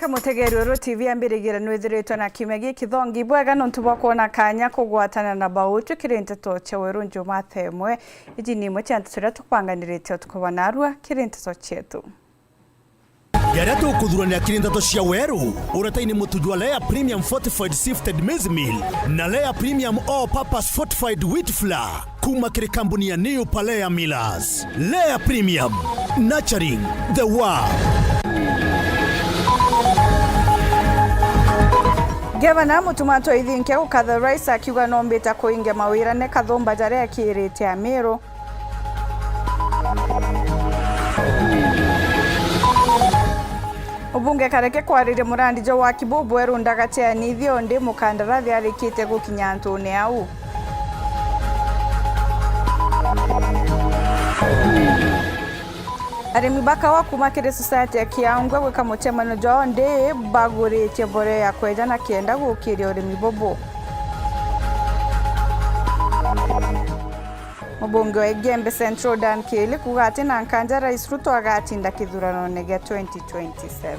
Kamutegeri uru TV ambirigira nwithiritwe na kimegi kithongi bwega ntuba kuona kanya kugwatana na bautu kirinteto cheweru njuma themwe iji ni mwe chantu turia tukwanganirite tukubona arua kirinteto chetu Yaria tukuthurania kirinteto cia weru uretaini mutujwa Lea Premium Fortified Sifted Maize Meal na Lea Premium All Purpose Fortified Wheat Flour kuma kiri kampuni ya New Palea Millers. Lea Premium, nurturing the world. Gavana Mutumanto ithinke ukatha rais akiuga nombita kuingia mawira ne kathumba jaria akirite Amiro. Ubunge kareke kwarire murandi jo wa Kibubu erundagatea nithio ndi mukandarathi arikite gukinya ntune au. Arimi baka wa kumakire society ya Kiangwe weka mutemano jo ndi bagurite bore ya kweja na kienda gukiri urimi bobo. Mubunge wa Igembe Central Dan Kili kugati na nkanja Rais Ruto agatinda kithurano nege 2027.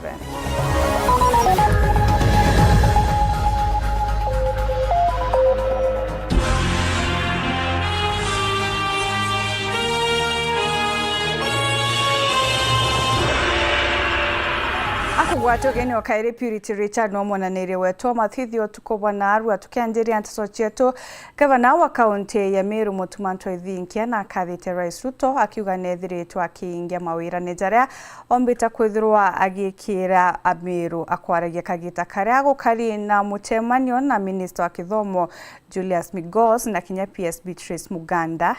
Akugwatyo geni wakaire Purity Richard nomona nere wetu mathithio tukobana arua tukianjiria ntaso chetu gavana wa kaunti ya Meru Mutumanto ithinkia na akathite Rais Ruto akiuga nethiritwe akiingia mawira ne jaria ombita kwithirwa agikira Amiru akwaragia kagita karia gukari na mutemanio na Minister wa Kithomo Julius Migos na kinya PS Beatrice Muganda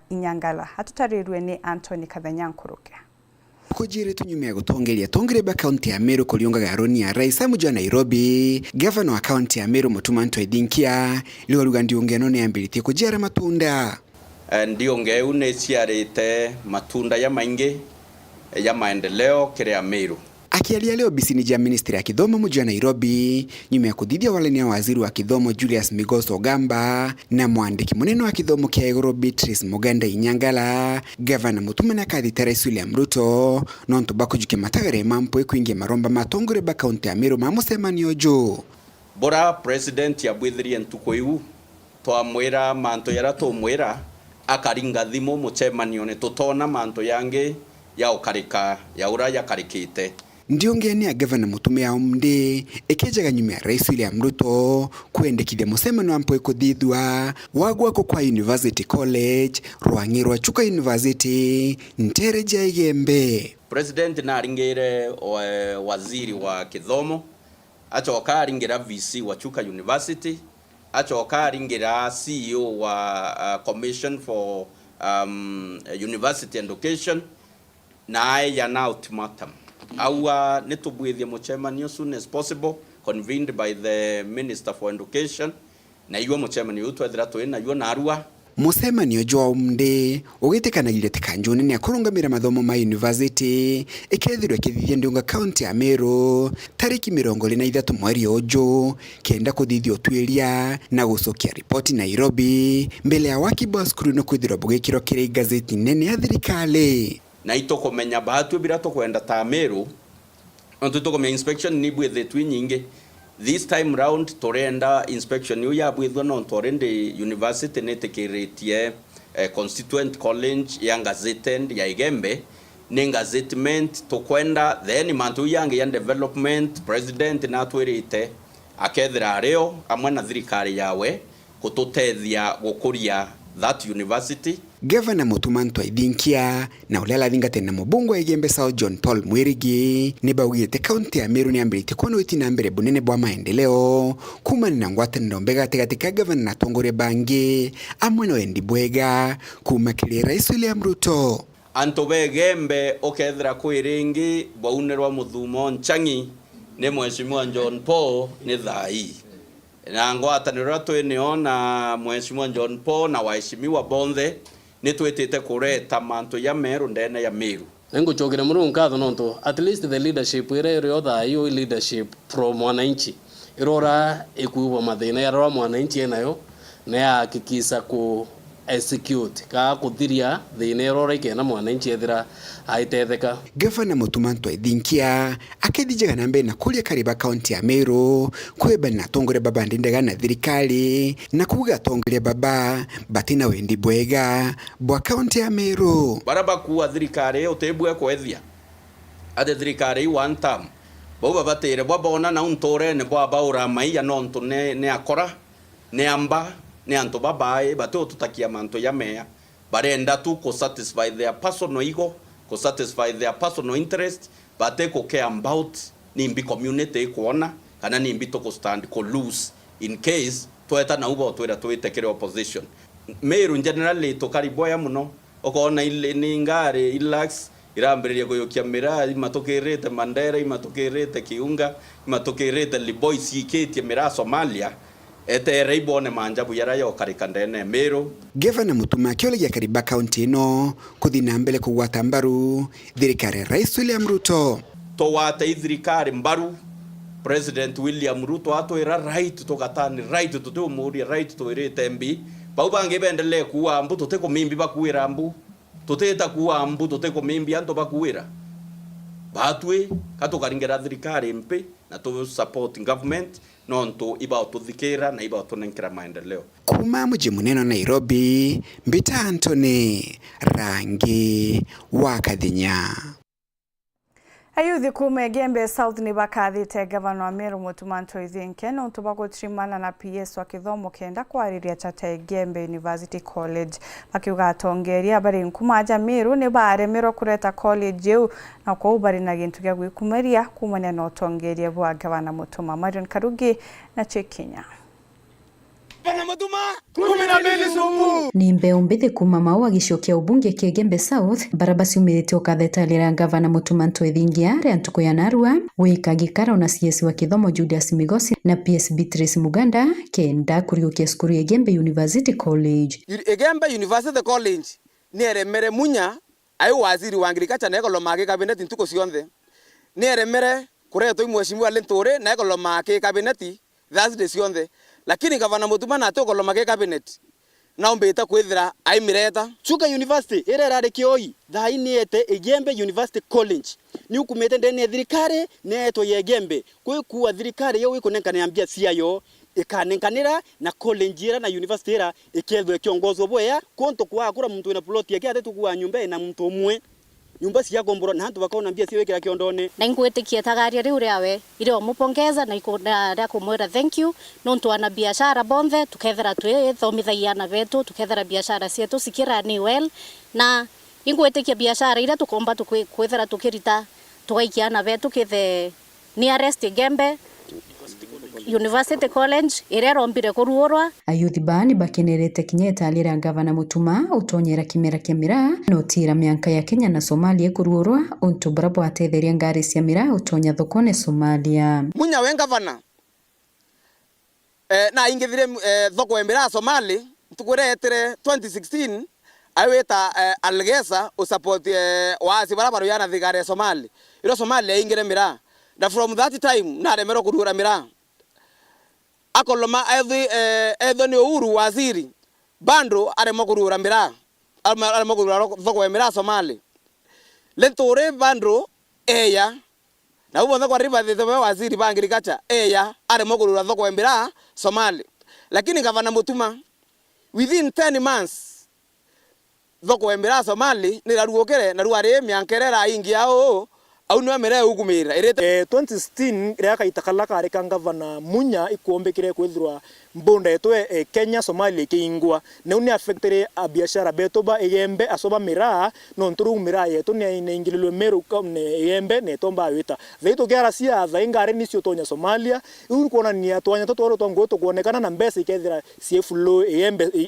Inyangala hatutarirwe ni Anthony Kathanyankuruke. Kujiri tunyumia gutongeria tongireba kaunti ya Meru kuliunga garoni ya Rais Amuja Nairobi gavana wa kaunti ya Meru Mutumanto ithinkia liwaruga ndiungeno ne ambiriti kujara matunda ndiunge une ciarite matunda ya maingi ya maendeleo kire Meru. Akialia leo bisini ja ministry ya Kithomo Muja Nairobi nyuma ya kudhidhia walenia waziri wa Kithomo Julius Migos Ogamba na mwandiki munene wa Kithomo kia iguru Beatrice Muganda Inyangala gavana Mutumana akathite Rais William Ruto nontu bakujuke matagare mampo ikuingia maromba matongore ba kaunti ya Meru mamusemanio jo bora president ya bwithirie ntuko iu twamwira manto yara tumwira akaringa thimo mucemanio ne tutona manto yange ya ukarika ya uraya karikite. Ndiongeni ya gavana Mutumia omde ekejaga nyuma ya Rais William Ruto kuendekithia musemano ampo ikuthithwa wagwako kwa University College Rwang'irwa Chuka University Ntereja Igembe. President na aringire waziri wa Kithomo achoka aringira VC wa Chuka University achoka aringira CEO wa Commission for University Education na ya na ultimatum awa netubwithia muchemanio soon as possible convened by the Minister for Education na iwa muchemanio twethira twina iwa na arua musemanio jo mde ugitikanagira tikanjone ne akurungamira mathomo ma university ikethirwe kithithia ndiunga county ya Meru tariki 23 mweri ojo kenda kuthithio twiria na gucokia ripoti Nairobi mbele ya Wakibos Kruno kwithirwa bugikiro kire gazeti nene ya thirikali na itokomenya bahatu bira to kwenda ta Meru onto tokomenya inspection ni bwethe twinyinge this time round torenda inspection yo ya bwethwa no torende university netekeretie constituent college ya gazette ya Igembe ne gazettement to kwenda then mantu yange ya development president na twerite akethira reo amwe na thirikari yawe kututethia gukuria that university. Gavana Mutumanto ithinkia na ulela thingate na mubungu wa Igembe South John Paul Mwirigi nibaugite kaunti ya Meru ni ambirite kono itina mbere bunene bwa maendeleo kuma na ngwataniro mbega tegatika gavana na tongore bangi amwe no endi bwega kuma kile Rais William Ruto antobe Igembe okethira kwiringi bwaunerwa muthumo nchangi ne mheshimiwa John Paul ni thai na ngwataniro twene na mheshimiwa John Paul na waheshimiwa bonthe nitwetete kureta manto ya Meru ndene ya Meru nguchogera murungu katho nonto at least the leadership ire riotha iyo leadership from mwananchi irora ikuwa mathina ya rora mwananchi enayo na hakikisha ku execute ka kuthiria thine rike na mwananchi ethira aitetheka. Gavana Mutuma Ntwaithinkia akithijega na mbere na kuria Kariba kaunti ya Meru kweba na tongore baba ndindaga na thirikari na kuga tongore baba batina wendi bwega bwa kaunti ya Meru baraba kuwa thirikari utebwe kwethia ade thirikari one term bo batere babona na untore ne baba ura mai anonto ne akora ne amba ne anto babae bato tutakia manto ya mea barenda tu ko satisfy their personal ego, ko satisfy their personal interest, bate ko care about nimbi community kuona kana nimbi to ko stand ko lose in case toeta na ubo toera toete kere opposition. Meru generally to kariboya muno okona ile ningare ilax iramberia goyokia mera imatokerete Mandera imatokerete Kiunga imatokerete Liboisi keti mera Somalia ete reibone manjabu yarayo karikandene Meru. Gavana Mutuma akiolegia Kariba kaunti ino kuthina mbele kugwata mbaru thirikari Rais William Ruto to wate thirikari mbaru President William Ruto atoira right to katani right to do muri right to irete mbi baubange bendele kuwa ambu toteko mimbi bakuira ambu toteta kuwa ambu toteko mimbi anto bakuira batwe kato karingera thirikari mpe na to support government nonto iba tuthikira na iba tunenkira maendeleo. Kuma mji munene Nairobi, Mbita Anthony, Rangi wa Kathinya. Ayuthi kuma Gembe South ni bakathite gavana wa Meru Mutuma Ntwaithinkia no tubagutrimana na PS wa kithomo kenda kwariria chata Gembe University College bakiuga atongeria bari nkumaja Meru ni baremerwo kureta college eu na kwa ubari na gintu gya gwikumeria kumanya no tongeria bwa gavana Mutuma. Marion Karugi na Chekinya. Ni mbeu mbithi kuma mau agicokia ubunge kia Gembe South baraba ciumirite ukathethalira gavana Mutuma Ntwaithinkia ria ntuku ya Narua wika gikaro na CS wa kithomo Julius Migosi na PS Beatrice Muganda kenda kuriukia skuru ya Gembe University College. Gembe University College ni eremere munya ayo waziri wa agriculture na ekoloma ke cabinet ntuko cionthe ni eremere kureto mheshimiwa Lentore na ekoloma ke cabinet Thursday cionthe lakini gavana Mutuma na ekoloma ke cabinet na umbeta kwithira aimireta Chuka University ererare kioi thaini ete Gembe University College ni ukumete ndene thirikari neto ye Gembe kuwa thirikari yo ikonekana ambia ciayo ikanenkanira na college era na university era ikethwe kiongozo boya konto kwa akura muntu ina plot yake ate tukuwa nyumba na muntu umwe nyumba cia gomboro na hantu bakaona mbia ciwe kira kiondone na ngwetikia tagaria riu riawe ile omupongeza na ikunda kumwira thank you nontu ana biashara bonthe tukethera twithomithagia na vetu tukethera biashara cietu sikira ni well na ingwetikia biashara ira tukomba tukwethera tukirita tukaikia na vetu kithe nearest Gembe University College irero mbire kuruorwa. Ayuthi bani bakenerete kinyeta alira gavana Mutuma utonyera kimera kia mira no tira mianka ya Kenya na Somalia kuruorwa untu brabo atetheria ngari cia mira utonya thokone Somalia. Munya we gavana na ingithire thoko emira Somali tukuretere 2016 aweta algesa o support waasi barabara yana thigare Somali iro Somalia ingire mira na from that time na remero kuruora mira akoloma ethi ni Uhuru waziri bando aremo kurura mira aremo kurura thoko mira Somali Lentore bando eya na ubonza kwa riba the waziri ba agriculture eya aremo kurura thoko mira Somali lakini gavana Mutuma within 10 months thoko mira Somali ni raruokere na ruare miankerera ingi yao au no mere ugumira 2016 ria kaitakalaka arika gavana munya ikuombekire kwithirwa mbonda etwe Kenya Somalia kiingwa ne uni affectere a biashara betoba Gembe asoba mira no nturu mira yetu ne ingililo Meru ne Gembe ne tomba wita zeito gyara cia zaingare nisio tonya Somalia uri kuona ni atwanya totoro tongo to kuonekana na mbesa ikethira CFLO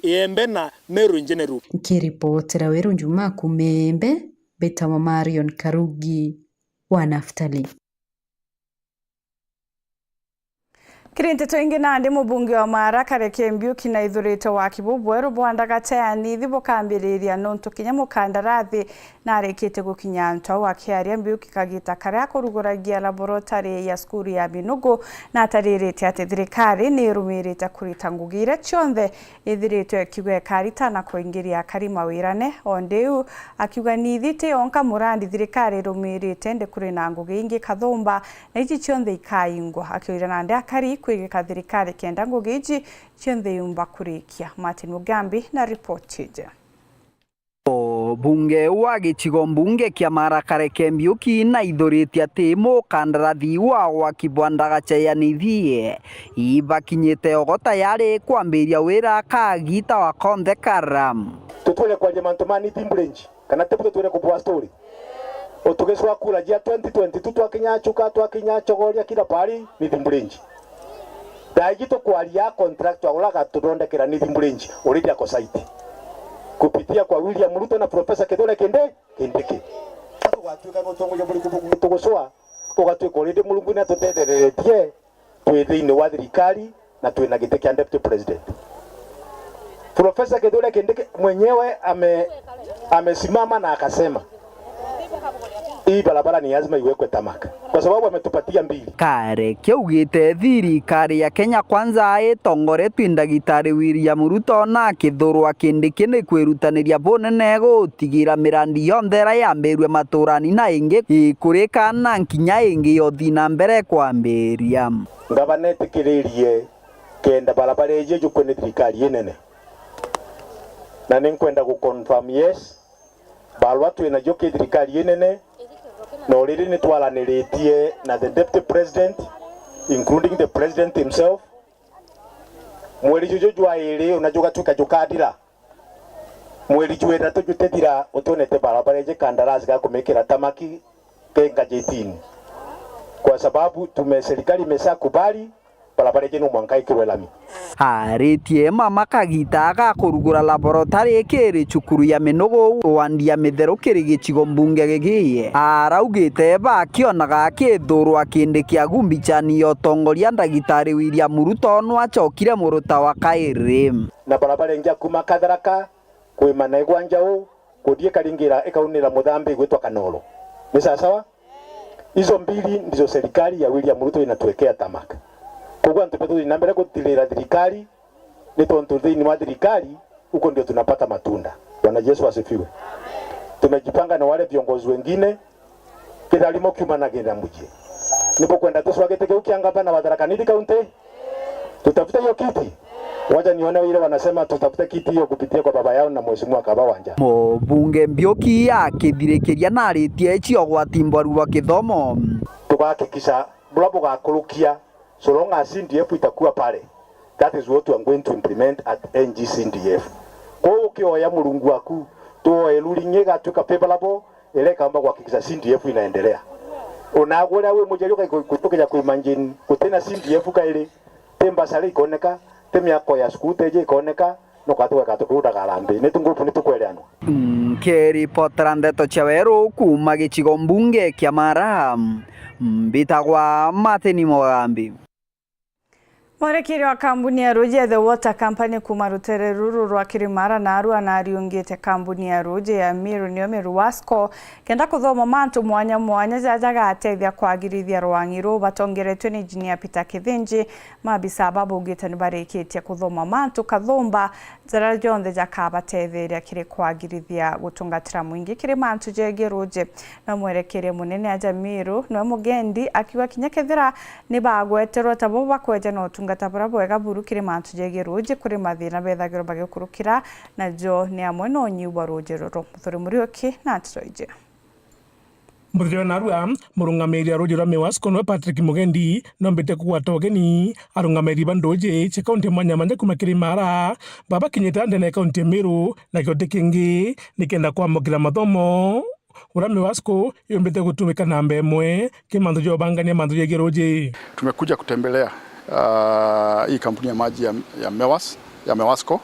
Gembe na Meru in general. Kiripotera Weru Njuma kumembe Betawa Marion Karugi wa Naftali. Kirinteto ingi nandi mubunge wa Mara Kareke Mbiuki na ithurito wa Kibubweru bwandaga teanithi bukambiriria nontu kinya mukandarathi na arekete gukinya ntwa wakiaria Mbiuki kagita karia kuruguragia laboratory ya skuru ya Binugu na ataririte ati thirikari ni irumirite kurita ngugire chionthe ithirito kiwe karita na kuingiria karima wirane ondeu akiuga nithite onka murandi thirikari irumirite ndi kuri na ngugi ingi kathumba na ichi chionthe ikaingwa akiuga nandi akari kwigika thirikari kenda ngugiji chionthe yumba kurikia. Martin Mugambi na ripoti je. Bunge wa gicigo mbunge kia Mara Kareke Mbiuki na ithurite ati mukandarathi wa kibwandaga teanithie ibakinyite ogota yari kwambiria wira kagita wa Konthe Karam tutwele kwa jamantomani timbrenji kana tepu twele kubwa story otugeswa kula jia 2022 twakinya chogoria kila pali ni timbrenji daigito kwalia contract ulaga tudondekera ni timbrenji uridi ako site kupitia kwa William Ruto na Profesa Kithure Kindiki twatuka no tongo yobuli kutugosoa ugatwika uridi mulungu na tutederetie twithini wa thirikari na twina gite kia deputy president. Profesa Kithure Kindiki mwenyewe amesimama na akasema hii barabara ni lazima iwekwe tamaka kwa sababu ametupatia mbili. Kareke ugite thirikari ya Kenya Kwanza itongoretwe ndagitari William Ruto na Kithure Kindiki ni kwirutaniria bonene gutigira mirandi yonthera yambirwe maturani na ingi ikurika na nkinya ingi yothi na mbere kwambiria. Ngavana tikiririe kenda barabara eje jukone thirikari yenene na ninkwenda guconfirm yes balwa twina joke thirikari yenene no riri ni twaraniritie na the deputy president including the president himself mweri juju jwa iri unajuga tukajukadira mweri juenda tujutethira utonete barabara je kandarasi ga kumekera tamaki kenga jetini kwa sababu serikali imeshakubali barabara je no mwanka ikirwelami aritie mama kagita ga kurugura laboratory ikiri cukuru ya Minogo wandia mitheru kiri gicigo mbunge gigiye araugite bakionaga Kithure Kindiki agumbichani yotongoria ndagitari William Ruto no achokire muruta wa kairi na barabara ingia kuma Katharaka kwimana igwanjao kuthie Karingira ikaunira Muthambi gwitwa Kanoro ni sawa. Hizo mbili ndizo serikali ya William Ruto inatuwekea tamaka. Kwa ntupetu inambele kutilira thirikari ni tontu thini wa thirikari huko ndio tunapata matunda. Bwana Yesu asifiwe. Tumejipanga na wale viongozi wengine kidalimo kiumana genda muje. Nipo kwenda tuswagete ukiangapa na Tharaka Nithi County. Tutafuta hiyo kiti. Wacha nione ile wanasema tutafuta kiti hiyo kupitia kwa baba yao na mheshimiwa Kabawanja. Bunge Mbiuki akithirikiria na aritie cio gwatimbwaru wa kithomo. Tugahakikisha bulabu gakurukia so long as CDF itakuwa pale. That is what we are going to implement at NGCDF. Kwa ukioya mulungu waku tuoe rulinge gatuka pebalabo ile kamba kuhakikisha CDF inaendelea. Unagwera we mujeri kutoka kuimanjini kutena CDF kaile temba sale ikoneka temya ko ya skute je ikoneka no katuka katukuda garambe netungupu nitukweleano. Keri potrandeto chaweru kuma gicigo mbunge kia Mara mbitagwa Martin Mugambi. Mwerekeri wa kampuni ya Roje The Water Company kuma rutere ruru rwa Kirimara na Arua na ariungite kampuni ya Roje ya Miru Niomeru Wasco kenda kuthoma mantu mwanya jajaga atethia kwagirithia rwangiru batongeretwe ni engineer Peter Kithinji mabisa babugite nibarikitie kuthoma mantu kathumba zara jonthe jakabatetheria kiri kwagirithia gutungatira mwingi kiri mantu jege Roje na mwerekeri munene aja Miru no mugendi akiwa kinyakethira ni bagweterwo tabo bakweja no gatabura bwega buru kiri mantu jege Roje kuri mathina bethagiro bagikurukira na jo ni amwe no nyuba Roje roro muthuri murioki na tsoije Muthiwa narua murungamiri Roje rwa Wasco no Patrick Mugendi no mbete kuwata ogeni arungamiri bandoje che kaunti mwanya kuma Kirimara baba kinyita ndene kaunti Miru na kiote kingi nikenda kwa mokira mathomo Urame Wasco yombete kutumika namba emwe kimandu jo bangania mandu jege Roje. Tumekuja kutembelea hii kampuni ya maji ya Mewasco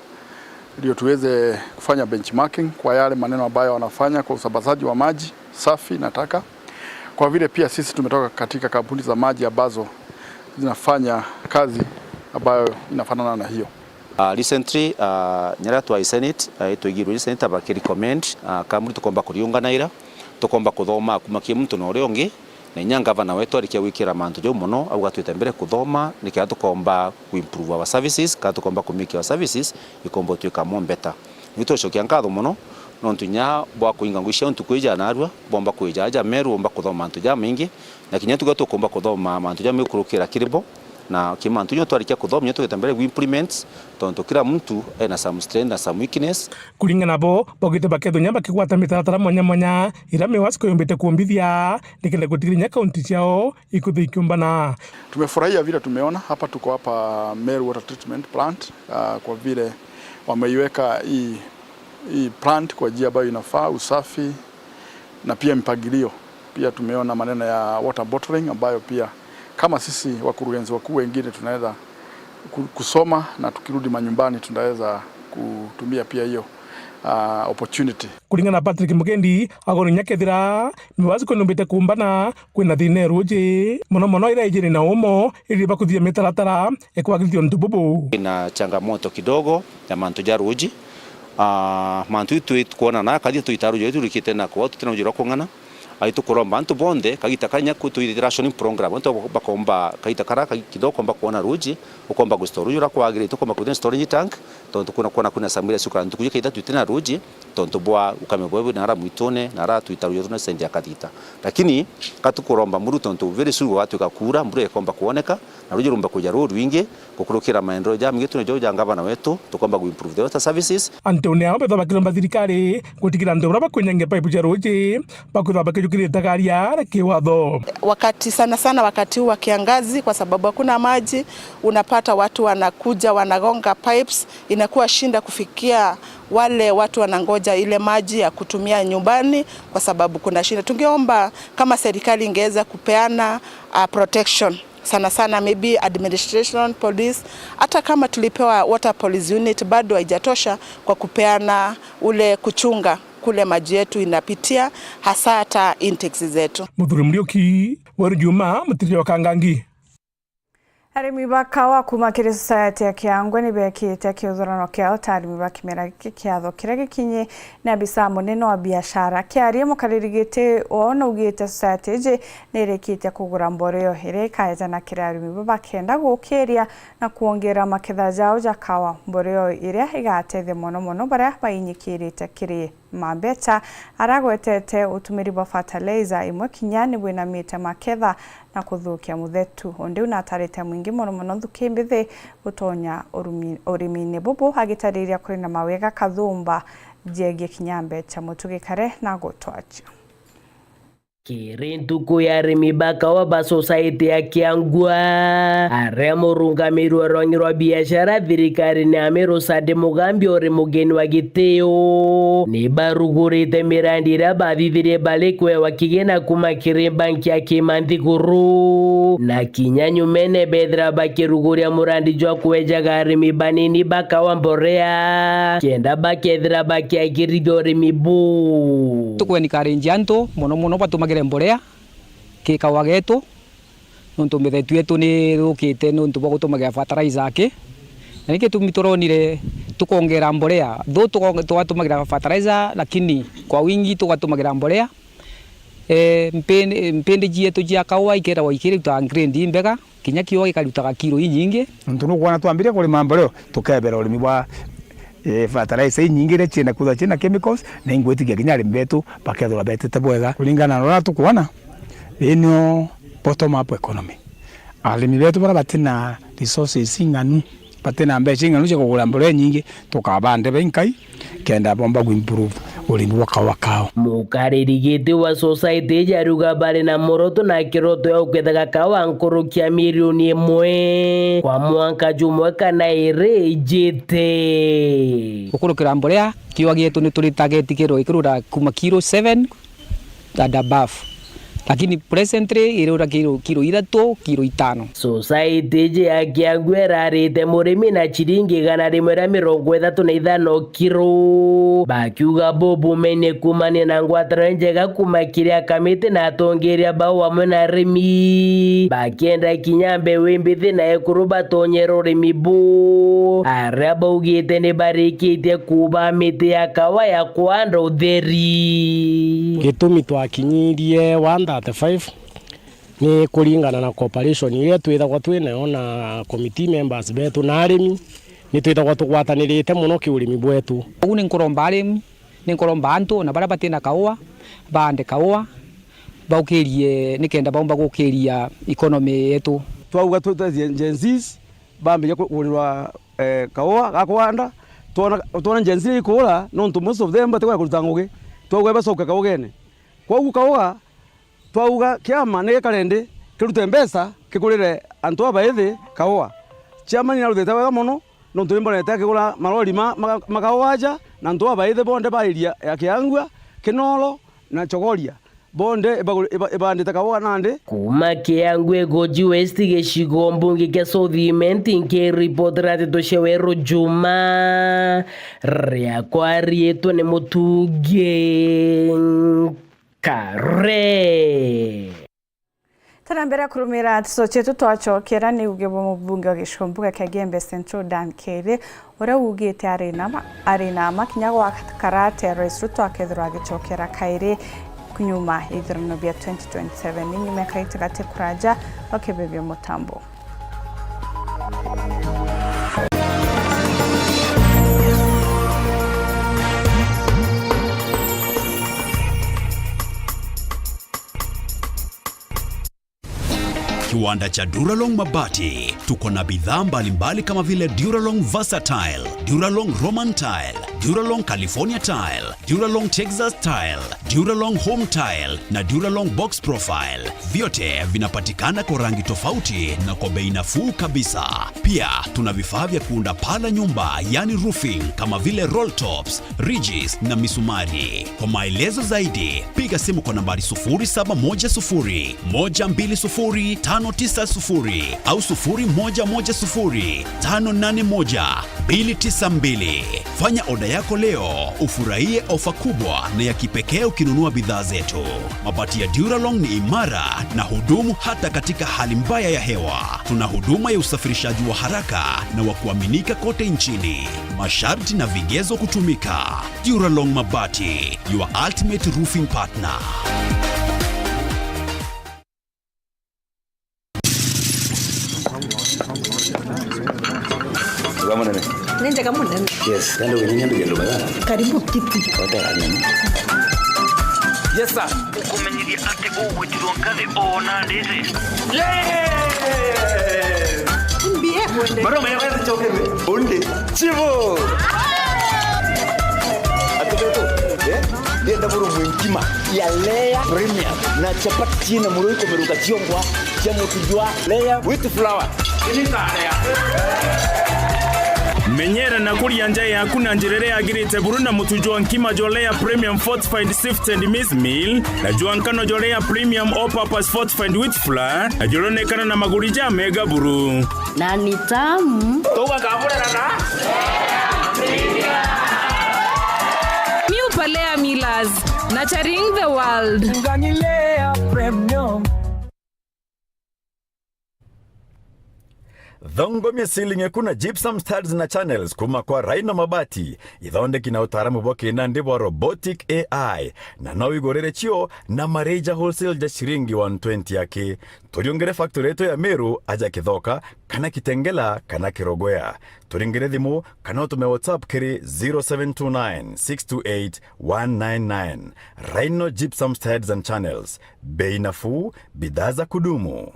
ndio tuweze kufanya benchmarking kwa yale maneno ambayo wanafanya kwa usambazaji wa maji safi na taka. Kwa vile pia sisi tumetoka katika kampuni za maji ambazo zinafanya kazi ambayo inafanana na hiyo. Recently nyara twa Senate itwigirwe Senate abaki recommend kamuri tukomba kuriunganira tukomba kuthoma kumakia muntu no riongi na nyanga bana wetu arikia wikira mantu jo muno au gatwite mbere kuthoma nikia tukomba ku improve our services ka tukomba ku make our services ikombo twika mo better nitoshokia nkatho muno no ntunya bwa kuinga ngwisha ntukwija narua bomba kwijaja meru bomba kuthoma mantu ja mingi na kinya tugato komba kuthoma mantu ja mikurukira kiribo na kimantu nyo twarikia kuthoma nyo twetambere we implement tonto kila mtu ena some strength na some weakness kulingana bo bogite baketho nyamba kigwata mitaratara mwanya ira MEWASCO yombete kuombithia nikende gutirinya kaunti ciao ikuthikiumbana. Tumefurahia vile tumeona hapa, tuko hapa Meru Water Treatment Plant kwa vile wameiweka hii plant kwa njia ambayo inafaa, usafi na pia mpangilio. Pia tumeona maneno ya water bottling ambayo pia kama sisi wakurugenzi wakuu wengine tunaweza kusoma na tukirudi manyumbani tunaweza kutumia pia hiyo opportunity. Kulingana na Patrick Mugendi agoro nyakethira MEWASCO nombete kumbana kwina thine ruje mono ira ijiri na umo ili bakuthia mitaratara ekwagithio ntububu na changamoto kidogo ya mantu ja ruji mantu itu kuona na kadi tuitaru yetu rikite na kwa tutena ujira kongana aitu kuromba antu bonde kagita kanya kutuithira rationing program antu bakomba kaita karaka kidogo komba kuona ruji ukomba gustore ura kwa agri tukomba kuden storage tank tonto kuna samira suka ntukuje kaita tutena ruji tonto bwa ukamebwe na ra mwitone na ra tuitaru yetu na sendia kadita lakini katukuromba muri tonto very soon watu kakura muri komba kuoneka na ruji rumba kuja road wingi kukurukira maendeleo ja mingi tunejo jangaba na wetu tukomba ku improve the water services Antonio abetha bakilomba thirikari gutikira ndobra bakunyenge pipe ja ruji bakutha bakijukire tagaria kiwatho wakati sana wakati wa kiangazi kwa sababu hakuna maji unapata watu wanakuja wanagonga pipes inakuwa shinda kufikia wale watu wanangoja ile maji ya kutumia nyumbani kwa sababu kuna shinda. Tungeomba kama serikali ingeweza kupeana protection sana maybe administration police hata kama tulipewa water police unit bado haijatosha kwa kupeana ule kuchunga kule maji yetu inapitia hasa hata intakes zetu. Muthuri Muriuki Warujuma mutirio Kangangi arimi bakawa kumakire society ya Kiangwe ni bekite kiuthurano kiao tarimi bakimera kiatho kira gikinye na bisa munene wa biashara kiarie mukaririgite ona ugite society je nerekite kugura mboreo ire kaeza na kirarimi bakenda gukiria na kuongera maketha jao jakawa mboreo ire igatethia mono baria bayinyikirite kiri mabeta aragwetete utumiri wa fertilizer imwe kinyani bwina mita maketha na kuthukia muthetu onde unatarite mwingi mono thukimbithi gutonya urimini bubu agitariria kuri na mawega kathumba jege kinyambe cha mutugikare na gutwacha Kirintuku ya rimibaka wa society ya Kiangwa aremo rungamiri wa rongirwa biashara thirikari ni Amero Sade Mugambi ore mugeni wa giteo ni barugurite mirandira bathithirie balikwe wakigena kumakire banki ya Kimanthikuru na kinyanyu mene bethra bakiruguria murandi jwa kwejaga arimi banini baka wa mborea kenda bakethra bakiagiririo rimibu tukweni karenjanto mono batumagire mborea kikawa getu nuntu mithetu yetu ni rukite nuntu bwa gutumagira fertilizer ke na niki tumitoronire tukongera mborea tho tukatumagira fertilizer lakini kwa wingi tukatumagira mborea mpende yetu jia kawa ikera wa ikiri ta grade mbega kinya kiwa ikarutaga kilo nyingi nuntu no kwana twambire kulima mboreo tukebera urimi bwa fertilizer nyingire china kutha china chemicals na ingwetikia kinya rimbetu bakethura betete bwega kulingana na tukuona ino bottom up economy arimi betu bara batina resources inganu batina mbeca inganu cia kugura mbolea nyingi tukabande benkai kenda bomba ku improve urimi wakao mukaririgite wa society jaruga bale na moroto na kiroto ya ukethaga kawa nkurukia milioni 1 kwa mwaka jumwe kana irejete ukurukira mbolea kiwa gitu ni turi target kiro ikirura kuma kilo 7 and above lakini presently irura kilo 3 kilo 5. Society je ya Kiangu erarite murimi na chiringi gana rimwe ra 35 kiro bakiuga bobu mene kumane na ngwatara njega kumakiria kamite na atongeria bao wamwe na rimi bakienda kinyambe wimbithi na ekuruba tonyero rimi bu araba ugite ni barikite kuba miti ya kawa ya kuanda utheri gitumi twakinyirie 135 ni kuringana na cooperation ile twithagwa twinayo na committee members betu na arimi ni twithagwa tugwatanirite muno kiurimi bwetu. Ugu ni nkuromba arimi ni nkuromba antu na bara batina kaua bande kaua baukirie nikenda baumba gukiria economy yetu. Twauga twetazia bambe kurirwa kaua gakwanda twana jensi ikura no ntu most of them batekwa kurutanguge twauga basoka kaugene kwa kaua twauga kiama ne karende kirute mbesa kikurire antu abaithi kaua chama ni arutete wega muno no ntu mbonete kigura marori makawaja na ntu abaithi bonde bairia ya Kiangua Kinolo na Chogoria bonde ibandite kaua nande kuma Kiangwe goji west geshigo mbunge ke Southiment nke report rate to shewero Juma ria kwari eto ne mutuge kare Tarambera kurumira tusochetu twachokera ni ugebo mubunge wa gishombuga Kagembe Central Dan Kere ora ugite arena kinyago akarate Rais Ruto akethirwa gichokera kaire kunyuma ithurano bya 2027 ninyuma kaitagate kuraja okebebyo mutambo. Kiwanda cha Duralong Mabati tuko na bidhaa mbalimbali kama vile Duralong Versatile, Duralong Roman Tile, Duralong California Tile, Duralong Texas Tile, Duralong Home Tile na Duralong Box Profile. Vyote vinapatikana kwa rangi tofauti na kwa bei nafuu kabisa. Pia tuna vifaa vya kuunda pala nyumba yani roofing kama vile roll tops, ridges na misumari. Kwa maelezo zaidi piga simu kwa nambari 0710 120 590 au 0110 581 292. Fanya oda yako leo ufurahie ofa kubwa na ya kipekee ukinunua bidhaa zetu. Mabati ya Duralong ni imara na hudumu hata katika hali mbaya ya hewa. Tuna huduma ya usafirishaji wa haraka na wa kuaminika kote nchini. Masharti na vigezo kutumika. Duralong Mabati, your ultimate roofing partner. Nende kama nani? Yes, ndio wenyewe ndio ndio bana. Karibu kiti. Yes sir. Ukumenyiria ate uwe tuongane ona ndeze. Mbie mwende. Baro mwenye chokewe. Onde. Chivo. Atubeto. Ndio ndaburu mwinkima ya Lea Premium na chapati na muroiko meruka chiongwa cha mutujwa Lea with flour. Ini tarea. Menyera na kuria njaya yaku na njirere agirite buruna mutujwa nkima jolea premium fortified sifted maize meal na juankano jolea premium all purpose fortified wheat flour na jolonekana na magurija mega buru na ni tamu toka kabura na New Palea Millers nurturing the world. Nganilea premium Dhongo mesilinge kuna gypsum studs na channels kuma kwa Rhino Mabati ithonde kina utaramu boke na ndibo robotic AI na no igorere chio na mareja wholesale ja shiringi 120 yake turiongere factory yetu ya Meru aja kithoka kana Kitengela kana Kirogoya turingere thimu kana tume WhatsApp kiri 0729628199 Rhino gypsum studs and channels bei nafuu bidhaa za kudumu.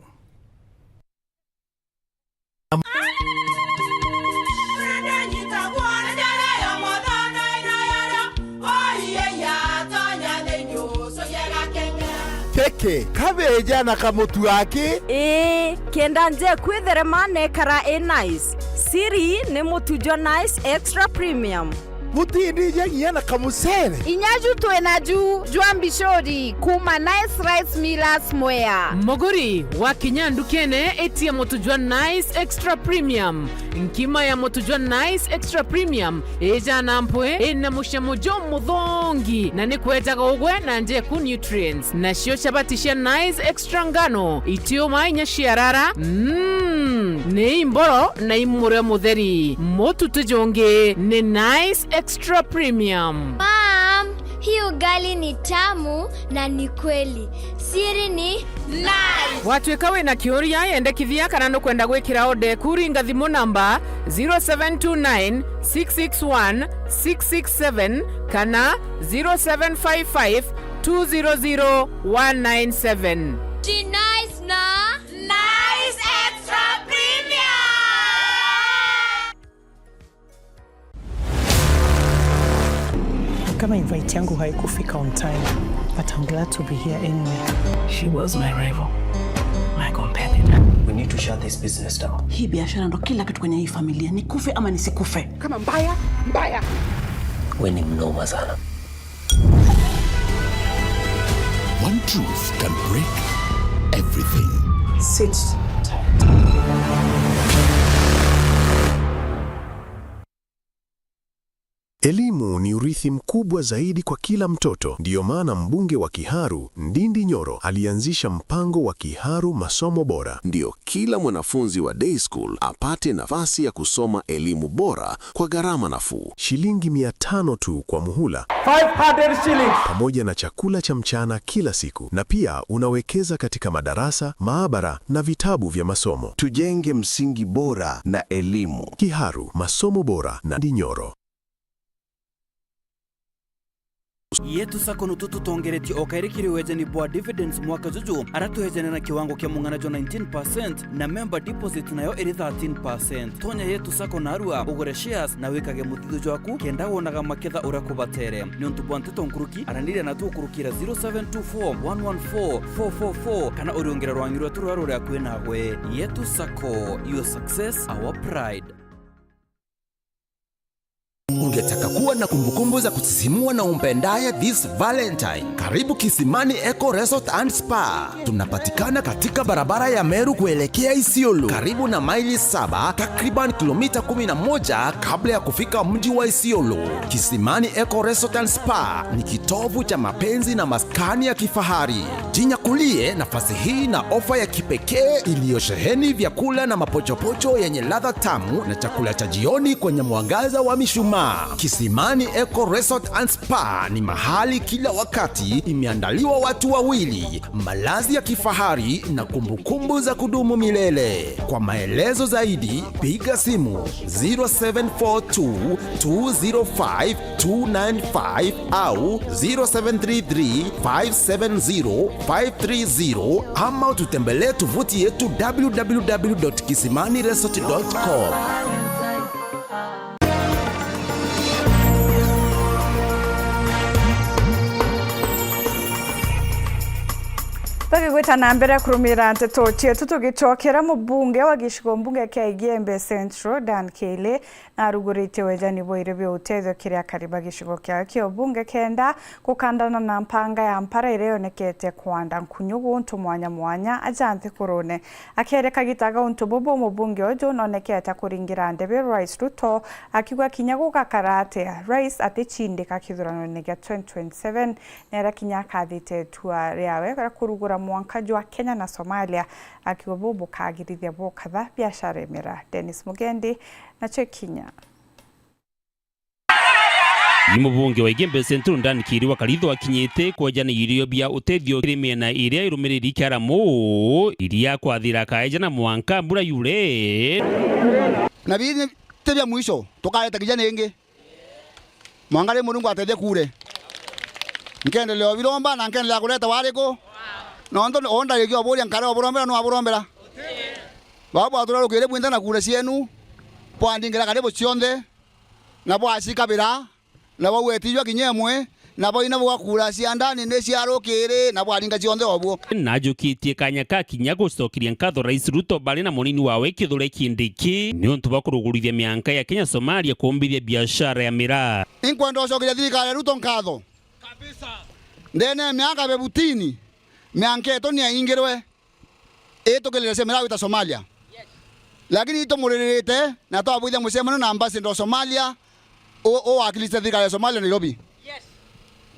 Keke kabeja na kamutu yake kenda nje kwithere mane kara nice siri ni mutujo nice extra premium Butindi yengiana kamusere. Inyaju tuenaju juambishori kuma Nice Rice Millers Mwea. Mogori wa Kinyandu kene eti ya motujua Nice Extra Premium. Nkima ya motujua Nice Extra Premium eja nampwe ena mushamojo mudhongi na nikweta gogwe na nje ku nutrients na shio chabatisha Nice Extra ngano itio mainya shiarara ne imboro na imure mutheri motu tujonge ne Nice Extra Premium. Mom, hii ugali ni tamu na ni kweli. Siri ni Nice. Watwekawe na kioria yende kithia kana no kwenda gwikira ode kuringa thimu namba 0729 661 667 kana 0755 200 197. Ji Nice na Nice Extra Premium. Kama invite yangu haikufika on time, but I'm glad to be here anyway. She was my rival, my competitor. We need to shut this business down. Hii biashara ndo kila kitu kwenye hii familia, nikufe ama nisikufe. Kama mbaya. We ni mnoma sana. One truth can break everything. Sit tight. Elimu ni urithi mkubwa zaidi kwa kila mtoto. Ndiyo maana mbunge wa Kiharu, Ndindi Nyoro, alianzisha mpango wa Kiharu Masomo Bora. Ndio kila mwanafunzi wa day school apate nafasi ya kusoma elimu bora kwa gharama nafuu. Shilingi 500 tu kwa muhula. 500 shillings. Pamoja na chakula cha mchana kila siku. Na pia unawekeza katika madarasa, maabara na vitabu vya masomo. Tujenge msingi bora na elimu. Kiharu Masomo Bora na Ndindi Nyoro. Yetu sako nututu tongereti okairikiri wejeni bwa dividends mwaka juju aratu hejene na kiwango kia munganajo 19% na member deposit nayo eri 13%. Tonya yetu sako narua ugure shares na wikage muthidu jwaku kenda wonaga maketha urakubatere niontu bwante tonkuruki aranire na tukurukira 0724114444 kana uriongera rwangirwa turwarure akwe nagwe. Yetu sako, your success our pride. Ungetaka kuwa na kumbukumbu za kusisimua na umpendaye this Valentine? Karibu Kisimani Eco Resort and Spa. Tunapatikana katika barabara ya Meru kuelekea Isiolo, karibu na maili 7, takriban kilomita 11 kabla ya kufika mji wa Isiolo. Kisimani Eco Resort and Spa ni kitovu cha mapenzi na maskani ya kifahari. Jinyakulie nafasi hii na ofa ya kipekee iliyosheheni vyakula na mapochopocho yenye ladha tamu na chakula cha jioni kwenye mwangaza wa mishumaa. Kisimani Eco Resort and Spa ni mahali kila wakati imeandaliwa watu wawili, malazi ya kifahari na kumbukumbu za kudumu milele. Kwa maelezo zaidi piga simu 0742205295 au 0733570530 ama tutembelee tovuti yetu www.kisimaniresort.com. Bagigweta na mbere kurumira nteto cietu tugicokera mubunge wa gicigo mbunge kia Igembe Central Dan Kele na rugurite wejani boire byo utethyo kiria kariba gicigo kia kio bunge kenda kukandana na mpanga ya mpara ire yonekete kwanda nkunyugu untu mwanya ajante kurone akereka gitaga untu bobo mubunge ojo nonekete kuringira ndebe Rais Ruto akigwa kinyago kakarate Rais atechindika kithurano nega 2027 nera kinyaka thite tua riawe kurugura mwankaji wa Kenya na Somalia akiwa bobo kagirithia bo kadha biashara emera. Dennis Mugendi na Chekinya. Ni mubunge wa Igembe Central Dan Kiriwa Karitho akinyite kwajana irio bia utethio kirimiena iria irumiriri kiaramo iria kwathira kaejana mwanka mbura yure na bithi tebya mwisho tukaleta kijana ingi mwangale Mulungu atethie kure nkendelea bilomba na nkendelea kuleta wariko nondo onda yekyo bolia nkare oborombera no aborombera babo atura rukire bwinda na kure cienu pwandingira kare bo cionde na bwashika bira na bawetijwa kinyemwe na bo ina bwa kura cia ndani ne cia rukiri na bwa ringa cionthe obwo najukitie kanya ka kinya gucokiria nkatho Rais Ruto bali na munini wawe Kithure Kindiki ni untu bakurugurithia mianka ya Kenya Somalia kumbithia biashara ya miraa inkwenda ucokiria thirikari Ruto nkatho kabisa ndene miaka bebutini mianka eto ni aingirwe etukilire se miraa wita Somalia lakini ito muririte na to abuithia musemano na ambassador Somalia o wakiliste thirikari ya Somalia Nairobi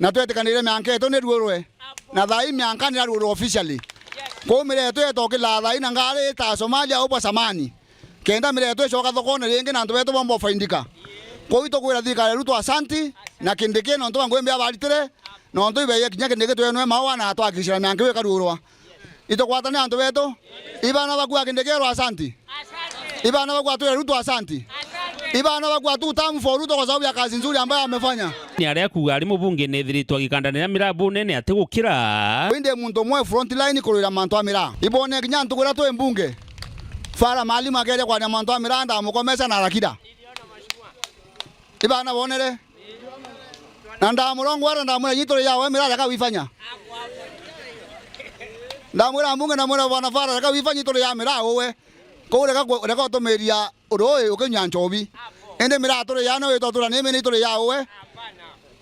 na twetikanire mianka eto ne ruorwe na thai mianka ni ruorwe officially ko mire to etokila thai na ngare ta Somalia obwa samani kenda mire to coka thokone ringi na ntu bombo faindika ko ito kwira thirikari Ruto asanti na Kindiki no ntu ngwembe abalitire no ntu ibe kinya Kindiki to enwe mawa na twakishira mianka we karuorwa ito kwatane antu beto ibana bagwa Kindiki ro asanti ibana bagwa to Ruto asanti ibana bagwa tu tamu for Ruto kwa sababu ya kazi nzuri ambayo amefanya ni aria kuga ari mubunge nethiritwa gikandanira mirabu nene ati gukira winde muntu mwe front line kurira mantu amira ibone kinya ntukura to embunge fara mali magere kwa mantu amira nda mukomesa na rakida ibana bonere na nda murongo ara nda mwe nyitore yawe mira raka wifanya nda mwe mbunge na mwe bana fara raka wifanya nyitore ya mira owe ko reka to meria uroe ukenyanchobi ende mira tore ya no to tura neme ni tore ya owe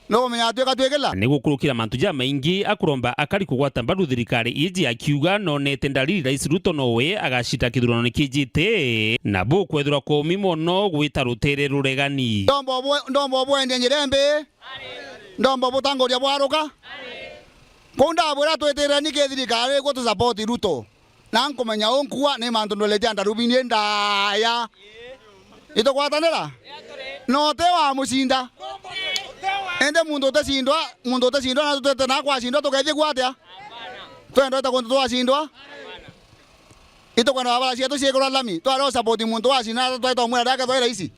no menya tweka twekela ni gukurukira mantu ja maingi akuromba akari kugwata mbaru thirikari iji akiuga no nete ndariri Rais Ruto nowe agashita kithurano ni kijite na bu kwethura ko mimo no gwita rutere ruregani ndombo bwende nyirembe ndombo butangoria bwaruka konda bwera twetere ni thirikari go to support Ruto na nkomenya onkua ni mantu ndoletia ndarubini ndaya ito kwatanera no te wa musinda ende mundu utashindwa na tutete na kwa shindwa tukaithie kwatia twendo ita kundu twashindwa ito kwenda baba cia tuciekora lami twaro support mundu wa shina twaita mwera daka twaira ici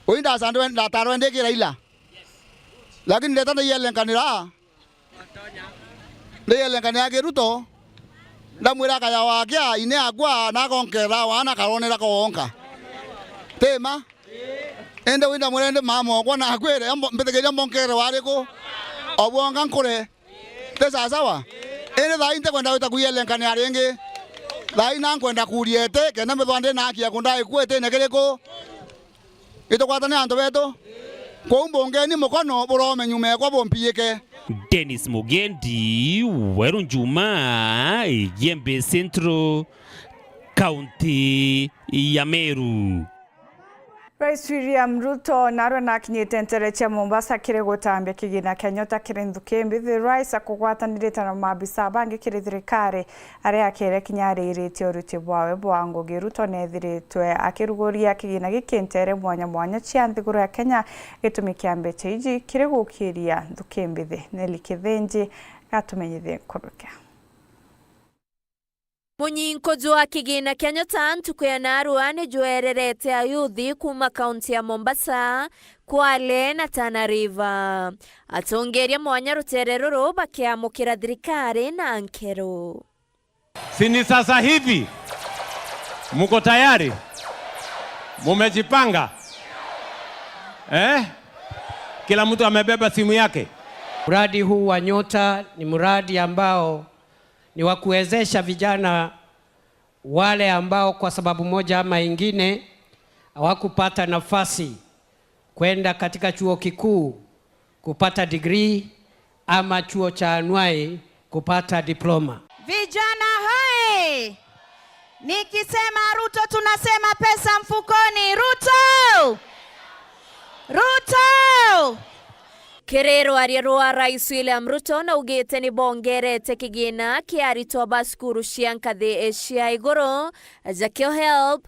oinda sandwe na tarwe ndekira ila lakini ndeta ndiyelenkanira ndiyelenkanira Ruto ndamwira kaya wakia ine agwa na konkera wana karonera konka tema ende winda murende mama kwa na kwere mbetegeria monkere wariko obwonga nkore pesa sawa ene tha inte kwenda wita kuyelenkane arenge tha ina kwenda kuriete kena methwande na akia kunda ikwete negereko ito kwatane anto beto ko mbongeni mukono burome nyume kwa bompieke Dennis Mugendi Weru Njuma Yembe Central County ya Meru. Rais William Ruto narwa nakinyite ntere cia Mombasa kire gutambia kigina Kenyatta kirinthuke mbithi rais akugwatanirite na mabisa bangi kire thirikari aria akire kinyariritio ruti bwawe bwa Ngugi. Ruto nethiritwe akiruguria kigina gikintere mwanya cia nthiguru ya Kenya gitumi kiambe iji kire gukiria nthuke mbithi Neli Kithenji gatumenyithie kurukia Munyinkojo wa kigina Kenyatta ntukuya narua ni jwererete ayuthi kuma kaunti ya Mombasa, Kwale na Tana River. Atongeria mwanya rutereruru bakiamukira thirikari na ankero. Sini sasa hivi muko tayari? Mumejipanga? Kila mtu amebeba simu yake. Mradi huu wa Nyota ni mradi ambao ni wa kuwezesha vijana wale ambao kwa sababu moja ama ingine hawakupata nafasi kwenda katika chuo kikuu kupata degree ama chuo cha anuai kupata diploma. Vijana hai! Nikisema Ruto tunasema pesa mfukoni. Ruto! Ruto! Kirero ariarua Rais William Ruto na ugete ni bongerete kigina kiaritwa baskuru shiankathi Asia iguru Jakio help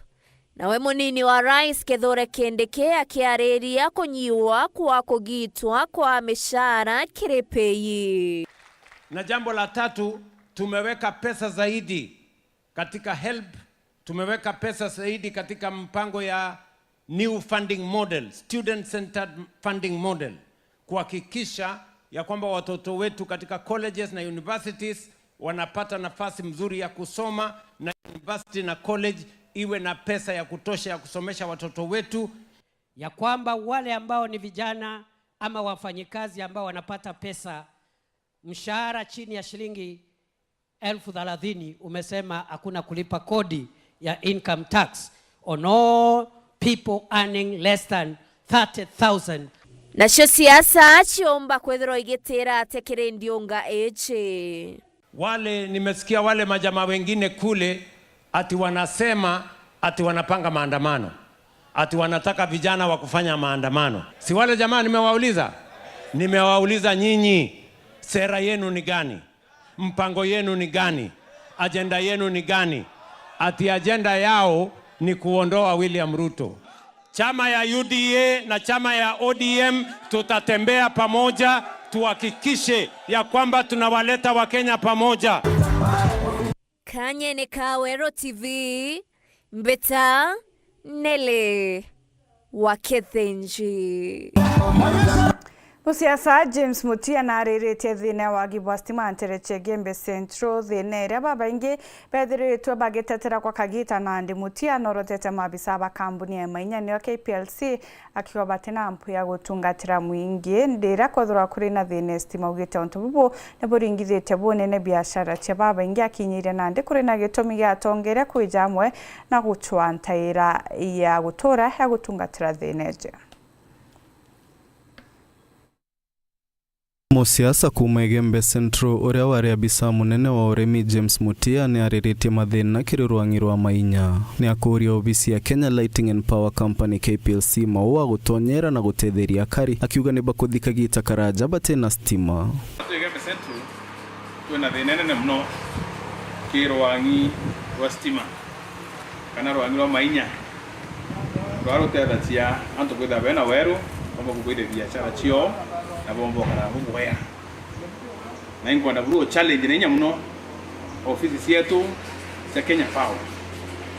na we munini wa Rais Kithure Kindiki akiariria kunyiwa kwa kugitwa kwa mishahara kirepei. Na jambo la tatu, tumeweka pesa zaidi katika help, tumeweka pesa zaidi katika mpango ya new funding model, student centered funding model, kuhakikisha ya kwamba watoto wetu katika colleges na universities wanapata nafasi mzuri ya kusoma, na university na college iwe na pesa ya kutosha ya kusomesha watoto wetu. Ya kwamba wale ambao ni vijana ama wafanyikazi ambao wanapata pesa mshahara chini ya shilingi 30,000, umesema hakuna kulipa kodi ya income tax on all people earning less than 30,000. Nacio siasa chiomba kwethiro igitira tekere ndionga eche. Wale nimesikia wale majamaa wengine kule ati wanasema ati wanapanga maandamano, ati wanataka vijana wa kufanya maandamano. Si wale jamaa nimewauliza nyinyi, sera yenu ni gani? Mpango yenu ni gani? Agenda yenu ni gani? Ati agenda yao ni kuondoa William Ruto. Chama ya UDA na chama ya ODM tutatembea pamoja, tuhakikishe ya kwamba tunawaleta Wakenya pamoja. Kanye Kawero TV, Mbeta Nele Wakethenji. Musiasa James Mutia na rĩrĩtie thĩna wa gibwastima ntereche Gembe Central thĩna ĩrĩa babaingi bethiritwe bagĩtetera kwa kagita na ndi Mutia norotete mabisa ba kambuni ya Mainya nĩyo KPLC akiwa batena mpu ya gũtungatĩra mũingĩ ndĩra kwethũra kũrĩ na thĩna stima ugĩte onto bubu nĩ buringithĩte bunene biashara cia babaingi akinyire na ndi kũrĩ na gĩtũmi gĩa tongere kwĩjamwe na gũchwa ntaĩra ya gũtũra ya gũtungatĩra thĩna ĩyo. Musiasa kuma Gembe Central uria wari abisa munene wa uremi James Mutia ni ariritie mathina kirirwangirwa Mainya ni akuria ofisi ya Kenya Lighting and Power Company KPLC maua gutonyera na gutetheria kari akiuga ni bakuthika gita karaja batena stima. Gembe Central twina thina nene muno kirwangi wa stima kana rwangi rwa Mainya rwarutethatia antu kwitha bena weru kama kukwire biashara cio na bombo kana bubuya na inkwenda buru challenge nenya muno ofisi yetu ya Kenya Power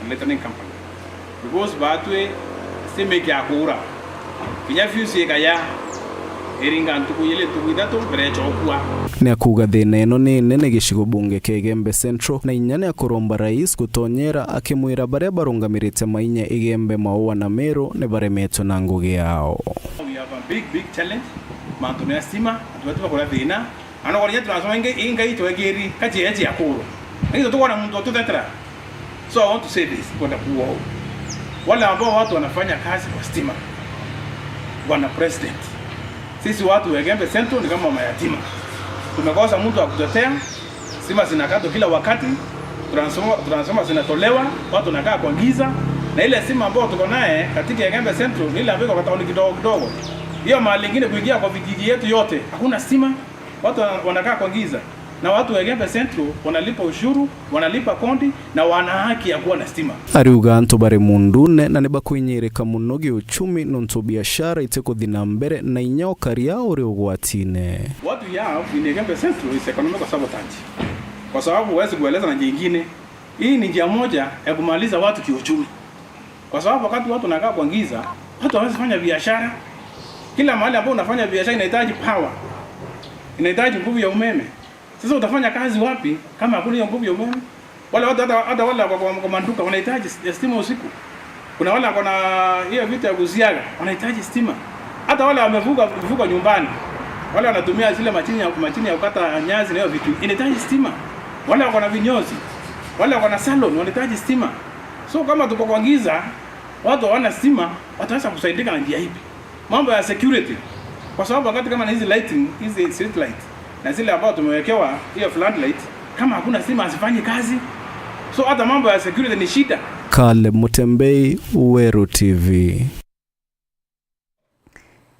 and Lighting Company because batwe semeke akura kinya fuse kaya eringa ntukuyele tukidatu brecho okwa ni akuga thina ino ni nene gicigo bunge ke Gembe Central na inyane akuromba rais gutonyera akimwira baria barungamirite Mainya igembe maua na Meru ne baremetwe na ngugi yao. We have a big challenge mantu ya stima tuwatu bakora thina ano konya tunasoma inga itwegeri kati yeje yakuru ngizo tukona muntu tutetra. So I want to say this kwa kuwa wale ambao watu wanafanya kazi kwa stima wana president, sisi watu wa Gembe Central ni kama mayatima, tumekosa mtu wa kutetea. Stima zinakatwa kila wakati, transformer zinatolewa, watu wanakaa kwa giza, na ile stima ambayo tuko naye katika Gembe Central ile ambayo kwa tauni kidogo. Hiyo mahali nyingine kuingia kwa vijiji yetu yote hakuna stima, watu wanakaa kwa giza. Na watu wa Gembe Central wanalipa ushuru, wanalipa kondi na wana haki ya kuwa na stima. Ariuga antu bare mundune na nibakuinyereka munogi uchumi nonto biashara iteko thina mbere na inyao karia uri ugwatine. What we have in Gembe Central is economic sabotage. Kwa sababu huwezi kueleza na jingine. Hii ni njia moja ya kumaliza watu kiuchumi. Kwa sababu wakati watu wanakaa kwa giza, watu hawezi fanya biashara. Kila mahali ambapo unafanya biashara inahitaji power. Inahitaji nguvu ya umeme. Sasa utafanya kazi wapi kama hakuna hiyo nguvu ya umeme? Wale watu hata wale kwa manduka wanahitaji stima usiku. Kuna wale wako na hiyo vitu ya kuziaga wanahitaji stima. Hata wale wamevuka nyumbani. Wale wanatumia zile machini ya kukata nyazi na hiyo vitu inahitaji stima. Wale wako na vinyozi. Wale wako na salon wanahitaji stima. So kama tuko kwa giza, watu hawana stima, wataweza kusaidika na njia ipi? Mambo ya security. Kwa sababu wakati kama hizi lighting, hizi street light na zile ambao tumewekewa hiyo floodlight, kama hakuna stima asifanyi kazi. So hata mambo ya security ni shida. Caleb Mutembei, Weru TV.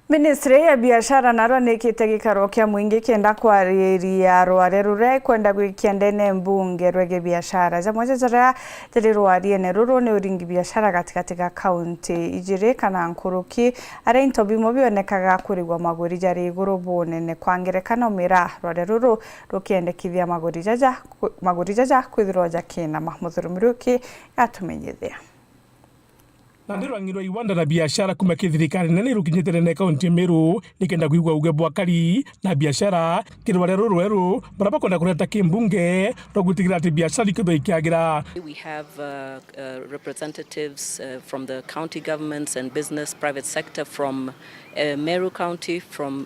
Ministry ya biashara narwa nikite gikaro kia mwingi kenda kwariria rware rure kwenda gwikia ndene mbunge rwege biashara jamoja jara jari rwari ene ruru ni uringi biashara katika kaunti ijire kana nkuruki are intobi mobionekaga kurigwa maguri jari iguru bunene kwangerekana mira rware ruru rukiendekithia maguri jaja kwithirwa jakina Mahmud Rumiruki atumenyethia. Nandirwangirwa iwanda na biashara kuma kithirikari nene rukinyitire na kaunti Meru nikenda kuigwa uge bwakari na biashara kirware ruru barabakona kureta kimbunge rogutigira ati biashara ikitho ikiagira. We have representatives from the county governments and business private sector from Meru County, from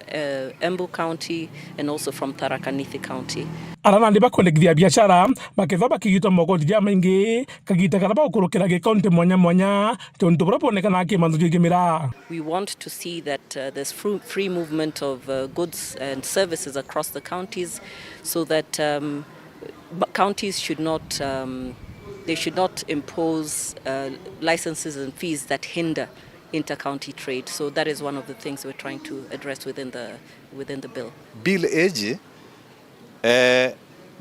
Embu County, and also from Tharaka Nithi County. Arana ndiba kwendekithia biashara maketha bakigita mogoti ja maingi kagita karaba ukurukira ge county mwanya tonto propone ake mandu jigimira. We want to see that there's free movement of goods and services across the counties, so that counties should not they should not impose licenses and fees that hinder inter-county trade. So that is one of the things we're trying to address within the bill. Bill age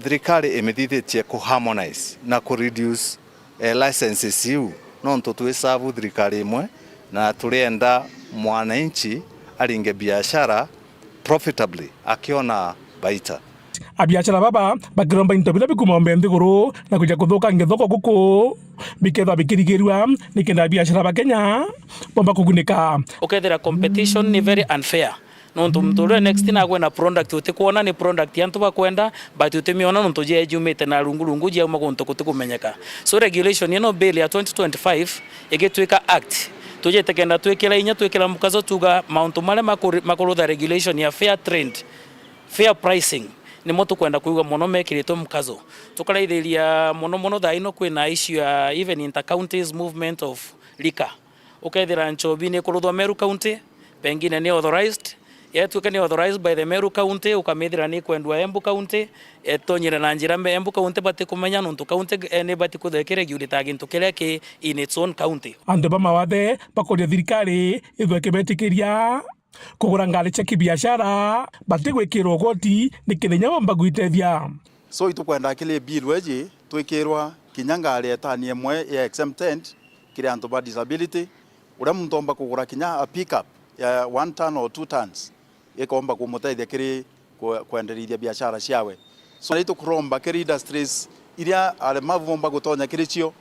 thirikari imethithĩtie ku-harmonize na ku-reduce licenses iu no tũtwĩsavu thirikari imwe na tũrenda mwananchi aringe biashara profitably akiona baita. Abiashara baba bakiromba into bila bikumombe ndiguru na kuja kuthuka ngethoko guku biketha bikirigirwa nikenda biashara ba Kenya bomba kugunika. Ukethera competition ni very unfair. Nontu mtore next na kwenda product utikuona ni product yantu bakwenda but utemiona nontu je jumete na rungurungu je magonto kutukumenyeka. So regulation ino bill ya 2025 igetwika act tuje tekenda twekela inya twekela mukazo tuga mount male makuru the regulation ya fair trade, fair pricing ni moto kwenda kuiga mono mekirito mukazo tukaraithiria mono thaino kwina issue ya even inter-counties movement of liquor. Ukethira nchobi ni kuruthwa Meru County pengine ni authorized yetuke ni authorized by the Meru County ukamithira ni kwendwa Embu County etonyira na njira Embu County bati kumenya nuntu county ni bati kutheke regulate gintu kiria ki in its own county. Ande ba mawathe bakoria thirikari ithweke betikiria kugura ngari cia kibiashara bati gwikirwo goti ni kithenya wamba gwitethia. So itukwenda kile bill weji twikirwa kinya ngari etani emwe ya exempted kire antu ba disability uria muntu omba kugura kinya a pickup ya 1 ton or 2 tons ikomba kumuteithia kiri kwenderithia biashara ciawe. So itu kuromba kiri industries iria alemavu omba gutonya kiri cio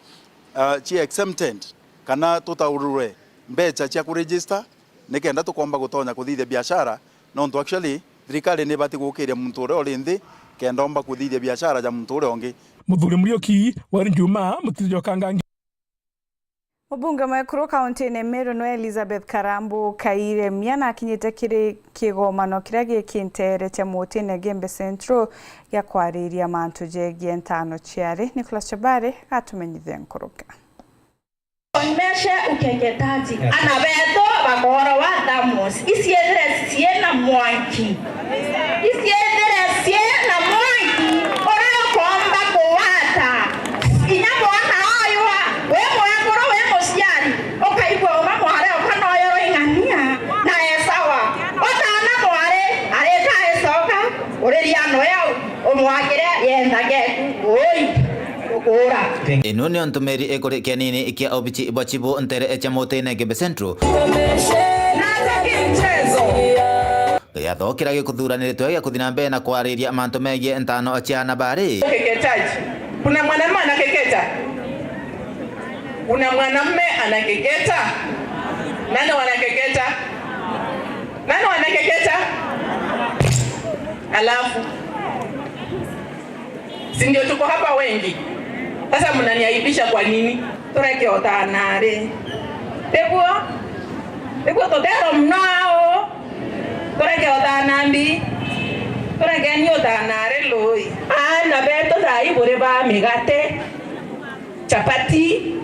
ci exempted kana tutaurure mbecha cia kuregister nikenda tukomba gutonya kuthithia biashara no actually thirikari ni bati gukiria muntu uria uri nthi kenda omba kuthithia biashara ja muntu uria ungi. Muthuri Murioki wa Njuma mutijo kangangi. Mubunge mwekuru kaunti-ini Meru no Elizabeth Karambu Kaire miana akinyite kiri kigomano kiria gikintere tia mutine Gembe Central ya kwariria mantu jegie ntano chiari. Nicholas Chabare atumenyithia nkuruka. Onmeshe ukeketaji anabeto bakora wa damos isiedre siena mwanki isiedre siena mwanki ora komba kuwata inyabo anayoa wewe ngoro wewe mosiari okaibwa mama wale okanoyoro ingania na esawa otana mware areka esoka oreriano yao omwagire yendage oi ino ni ontumeri ekore kianini ikia obichi bachibo ntere echa motene Gembe Central yathokira gikuthuranirito ya kuthina mbe na kwariria mantu megie ntano achiana bari. Keketaji kuna mwanamume anakeketa, kuna mwanamume anakeketa. Nani wanakeketa? Nani wanakeketa? Alafu si ndio tuko hapa wengi. Sasa mnaniaibisha kwa nini? Tureke otanare. Ego todero mnao. Tureke otanambi. Tureke ni otanare loi. Na beto dai bore ba migate. Chapati.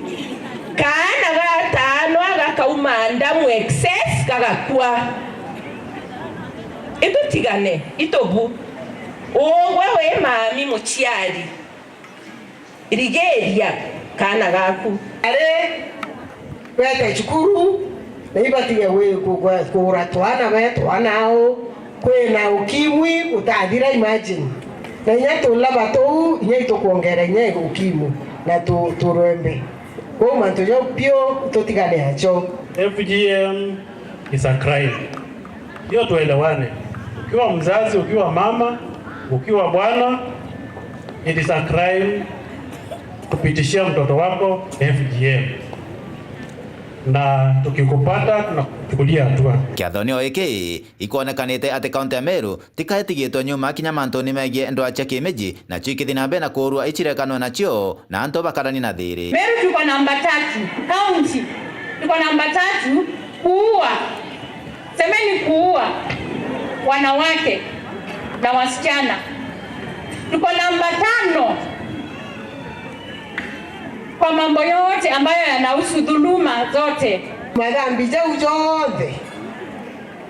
Kana gata no aga kaumanda mu excess kagakua. Ito tigane, itobu. Wewe mami muchiari. Irigeria kana gaku are wete chukuru naibatige we kugura twana betu anao kwena ukimwi utathira imagine na nyato labato nyaito kuongera nyego ukimwi na turembe kwa manto yo pio totigane hacho. FGM is a crime. Hiyo tuelewane. Ukiwa mzazi, ukiwa mama, ukiwa bwana, it is a crime kupitishia mtoto wako FGM. Na tukikupata tunakuchukulia hatua. Kiathonio iki ikonekanite ati kaunti ya Meru tikaetigitwo nyuma kinya mantoni megie ndo acha kimeji na chikithina mbe na kurua ichirekanwa nacio na anto bakarani na thiri. Meru tuko namba 3 county. Tuko namba 3 kuua semeni kuua wanawake na wasichana. Tuko namba 5 kwa mambo yote ambayo yanahusu dhuluma zote. Madhambi jau zote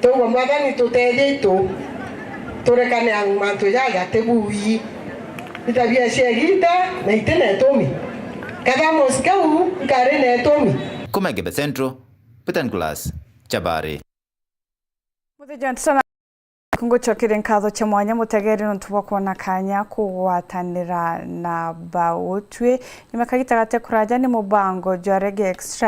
tuwa madhani tutejeto turekane ang manto ya tebuyi itabia shegita na itene tomi kada moskau karene tomi Kumegebe Central Peter Glass Chabari Muthejana sana kunguchokire nkatho cha mwanya mutegeri ntuba kuona kanya kugwatanira na bautwe nimakagita gate kuraja ni mubango jwa Reggae Extra